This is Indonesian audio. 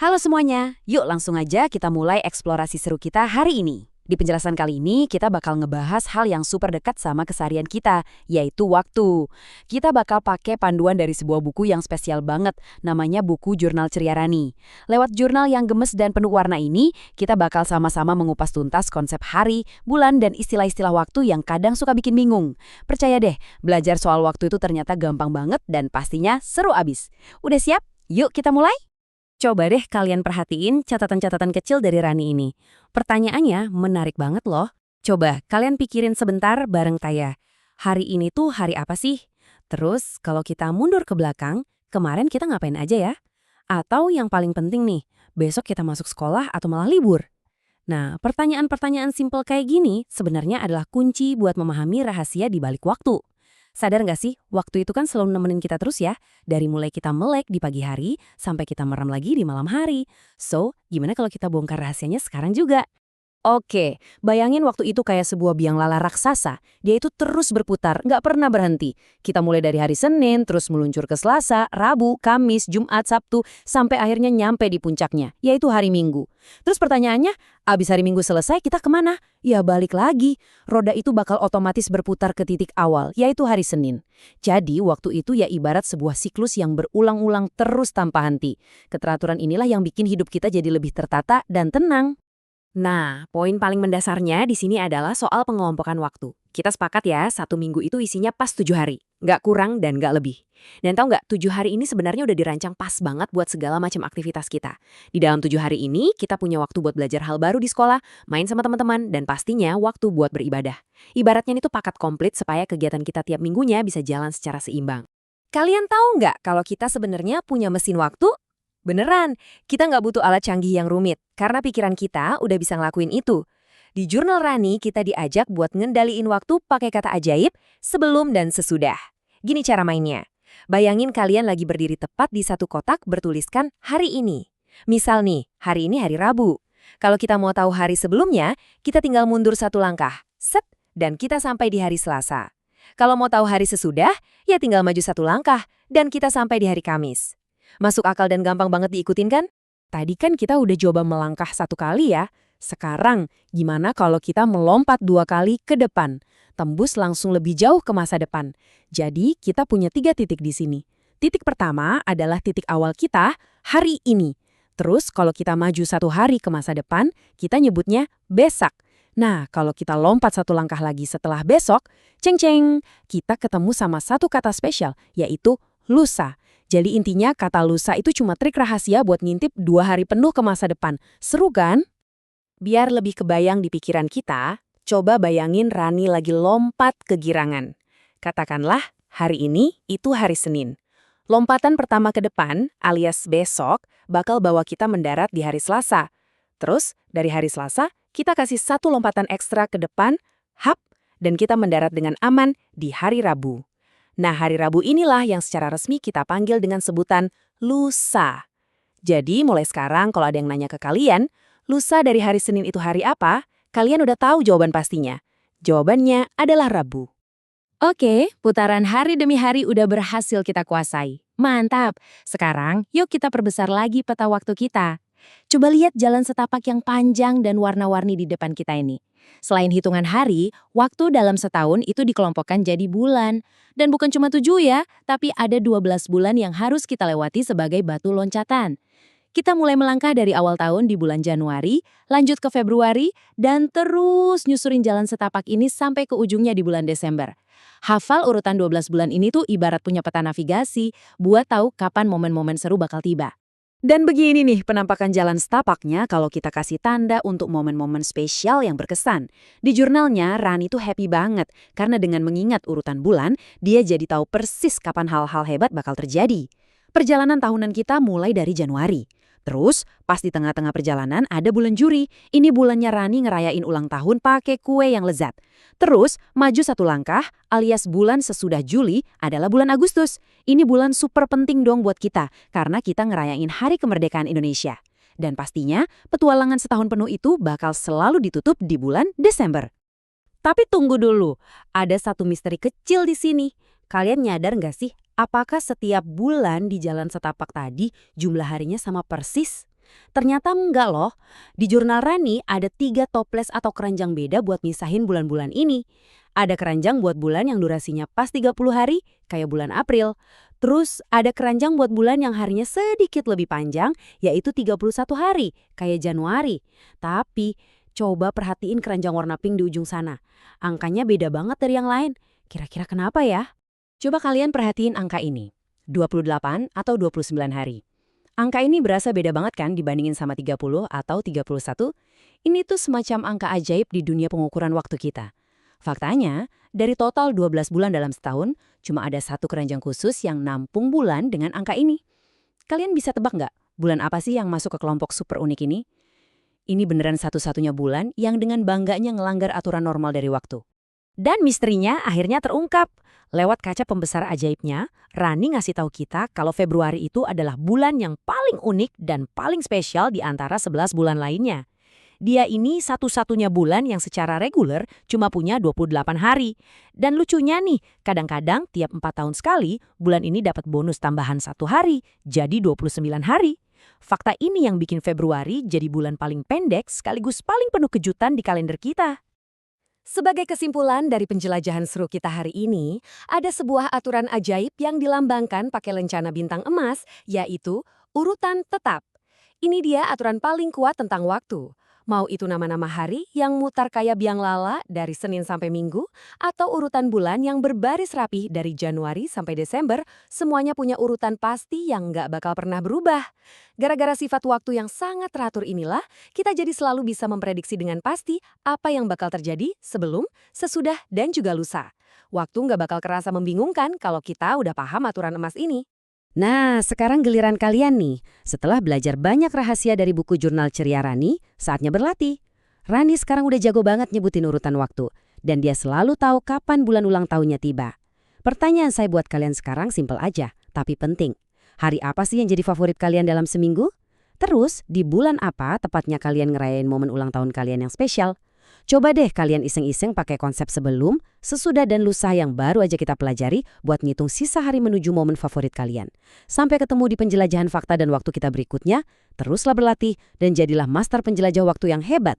Halo semuanya, yuk langsung aja kita mulai eksplorasi seru kita hari ini. Di penjelasan kali ini, kita bakal ngebahas hal yang super dekat sama keseharian kita, yaitu waktu. Kita bakal pakai panduan dari sebuah buku yang spesial banget, namanya buku Jurnal Ceria Rani. Lewat jurnal yang gemes dan penuh warna ini, kita bakal sama-sama mengupas tuntas konsep hari, bulan, dan istilah-istilah waktu yang kadang suka bikin bingung. Percaya deh, belajar soal waktu itu ternyata gampang banget dan pastinya seru abis. Udah siap? Yuk kita mulai! Coba deh kalian perhatiin catatan-catatan kecil dari Rani ini. Pertanyaannya menarik banget loh. Coba kalian pikirin sebentar bareng Taya. Hari ini tuh hari apa sih? Terus kalau kita mundur ke belakang, kemarin kita ngapain aja ya? Atau yang paling penting nih, besok kita masuk sekolah atau malah libur? Nah, pertanyaan-pertanyaan simpel kayak gini sebenarnya adalah kunci buat memahami rahasia di balik waktu. Sadar nggak sih, waktu itu kan selalu nemenin kita terus ya, dari mulai kita melek di pagi hari, sampai kita merem lagi di malam hari. So, gimana kalau kita bongkar rahasianya sekarang juga? Oke, bayangin waktu itu kayak sebuah biang lala raksasa. Dia itu terus berputar, nggak pernah berhenti. Kita mulai dari hari Senin, terus meluncur ke Selasa, Rabu, Kamis, Jumat, Sabtu, sampai akhirnya nyampe di puncaknya, yaitu hari Minggu. Terus pertanyaannya, abis hari Minggu selesai kita kemana? Ya balik lagi. Roda itu bakal otomatis berputar ke titik awal, yaitu hari Senin. Jadi waktu itu ya ibarat sebuah siklus yang berulang-ulang terus tanpa henti. Keteraturan inilah yang bikin hidup kita jadi lebih tertata dan tenang. Nah, poin paling mendasarnya di sini adalah soal pengelompokan waktu. Kita sepakat ya, 1 minggu itu isinya pas 7 hari. Nggak kurang dan nggak lebih. Dan tahu nggak, 7 hari ini sebenarnya udah dirancang pas banget buat segala macam aktivitas kita. Di dalam 7 hari ini, kita punya waktu buat belajar hal baru di sekolah, main sama teman-teman, dan pastinya waktu buat beribadah. Ibaratnya itu paket komplit supaya kegiatan kita tiap minggunya bisa jalan secara seimbang. Kalian tahu nggak kalau kita sebenarnya punya mesin waktu? Beneran, kita nggak butuh alat canggih yang rumit, karena pikiran kita udah bisa ngelakuin itu. Di Jurnal Rani, kita diajak buat ngendaliin waktu pakai kata ajaib, sebelum dan sesudah. Gini cara mainnya. Bayangin kalian lagi berdiri tepat di satu kotak bertuliskan hari ini. Misal nih, hari ini hari Rabu. Kalau kita mau tahu hari sebelumnya, kita tinggal mundur satu langkah. Set, dan kita sampai di hari Selasa. Kalau mau tahu hari sesudah, ya tinggal maju satu langkah, dan kita sampai di hari Kamis. Masuk akal dan gampang banget diikutin kan? Tadi kan kita udah coba melangkah 1 kali ya. Sekarang, gimana kalau kita melompat 2 kali ke depan? Tembus langsung lebih jauh ke masa depan. Jadi, kita punya 3 titik di sini. Titik pertama adalah titik awal kita, hari ini. Terus, kalau kita maju 1 hari ke masa depan, kita nyebutnya besok. Nah, kalau kita lompat 1 langkah lagi setelah besok, ceng-ceng, kita ketemu sama satu kata spesial, yaitu lusa. Jadi intinya kata lusa itu cuma trik rahasia buat ngintip 2 hari penuh ke masa depan. Seru kan? Biar lebih kebayang di pikiran kita, coba bayangin Rani lagi lompat ke girangan. Katakanlah hari ini itu hari Senin. Lompatan pertama ke depan, alias besok, bakal bawa kita mendarat di hari Selasa. Terus dari hari Selasa, kita kasih satu lompatan ekstra ke depan, hap, dan kita mendarat dengan aman di hari Rabu. Nah, hari Rabu inilah yang secara resmi kita panggil dengan sebutan lusa. Jadi, mulai sekarang kalau ada yang nanya ke kalian, lusa dari hari Senin itu hari apa? Kalian udah tahu jawaban pastinya. Jawabannya adalah Rabu. Oke, putaran hari demi hari udah berhasil kita kuasai. Mantap! Sekarang, yuk kita perbesar lagi peta waktu kita. Coba lihat jalan setapak yang panjang dan warna-warni di depan kita ini. Selain hitungan hari, waktu dalam setahun itu dikelompokkan jadi bulan. Dan bukan cuma 7 ya, tapi ada 12 bulan yang harus kita lewati sebagai batu loncatan. Kita mulai melangkah dari awal tahun di bulan Januari, lanjut ke Februari, dan terus nyusurin jalan setapak ini sampai ke ujungnya di bulan Desember. Hafal urutan 12 bulan ini tuh ibarat punya peta navigasi, buat tahu kapan momen-momen seru bakal tiba. Dan begini nih penampakan jalan setapaknya kalau kita kasih tanda untuk momen-momen spesial yang berkesan. Di jurnalnya, Rani tuh happy banget karena dengan mengingat urutan bulan, dia jadi tahu persis kapan hal-hal hebat bakal terjadi. Perjalanan tahunan kita mulai dari Januari. Terus, pas di tengah-tengah perjalanan ada bulan Juli. Ini bulannya Rani ngerayain ulang tahun pakai kue yang lezat. Terus, maju 1 langkah, alias bulan sesudah Juli adalah bulan Agustus. Ini bulan super penting dong buat kita, karena kita ngerayain Hari Kemerdekaan Indonesia. Dan pastinya, petualangan setahun penuh itu bakal selalu ditutup di bulan Desember. Tapi tunggu dulu, ada satu misteri kecil di sini. Kalian nyadar nggak sih, apakah setiap bulan di jalan setapak tadi jumlah harinya sama persis? Ternyata enggak loh. Di jurnal Rani ada 3 toples atau keranjang beda buat misahin bulan-bulan ini. Ada keranjang buat bulan yang durasinya pas 30 hari, kayak bulan April. Terus ada keranjang buat bulan yang harinya sedikit lebih panjang, yaitu 31 hari, kayak Januari. Tapi, coba perhatiin keranjang warna pink di ujung sana. Angkanya beda banget dari yang lain. Kira-kira kenapa ya? Coba kalian perhatiin angka ini. 28 atau 29 hari. Angka ini berasa beda banget kan dibandingin sama 30 atau 31? Ini tuh semacam angka ajaib di dunia pengukuran waktu kita. Faktanya, dari total 12 bulan dalam setahun, cuma ada satu keranjang khusus yang nampung bulan dengan angka ini. Kalian bisa tebak nggak, bulan apa sih yang masuk ke kelompok super unik ini? Ini beneran satu-satunya bulan yang dengan bangganya ngelanggar aturan normal dari waktu. Dan misterinya akhirnya terungkap. Lewat kaca pembesar ajaibnya, Rani ngasih tahu kita kalau Februari itu adalah bulan yang paling unik dan paling spesial di antara 11 bulan lainnya. Dia ini satu-satunya bulan yang secara reguler cuma punya 28 hari. Dan lucunya nih, kadang-kadang tiap 4 tahun sekali, bulan ini dapat bonus tambahan 1 hari, jadi 29 hari. Fakta ini yang bikin Februari jadi bulan paling pendek sekaligus paling penuh kejutan di kalender kita. Sebagai kesimpulan dari penjelajahan seru kita hari ini, ada sebuah aturan ajaib yang dilambangkan pakai lencana bintang emas, yaitu urutan tetap. Ini dia aturan paling kuat tentang waktu. Mau itu nama-nama hari yang mutar kayak biang lala dari Senin sampai Minggu, atau urutan bulan yang berbaris rapih dari Januari sampai Desember, semuanya punya urutan pasti yang nggak bakal pernah berubah. Gara-gara sifat waktu yang sangat teratur inilah, kita jadi selalu bisa memprediksi dengan pasti apa yang bakal terjadi sebelum, sesudah, dan juga lusa. Waktu nggak bakal kerasa membingungkan kalau kita udah paham aturan emas ini. Nah, sekarang giliran kalian nih. Setelah belajar banyak rahasia dari buku jurnal ceria Rani, saatnya berlatih. Rani sekarang udah jago banget nyebutin urutan waktu. Dan dia selalu tahu kapan bulan ulang tahunnya tiba. Pertanyaan saya buat kalian sekarang simpel aja, tapi penting. Hari apa sih yang jadi favorit kalian dalam seminggu? Terus, di bulan apa tepatnya kalian ngerayain momen ulang tahun kalian yang spesial? Coba deh kalian iseng-iseng pakai konsep sebelum, sesudah dan lusa yang baru aja kita pelajari buat ngitung sisa hari menuju momen favorit kalian. Sampai ketemu di penjelajahan fakta dan waktu kita berikutnya, teruslah berlatih dan jadilah master penjelajah waktu yang hebat.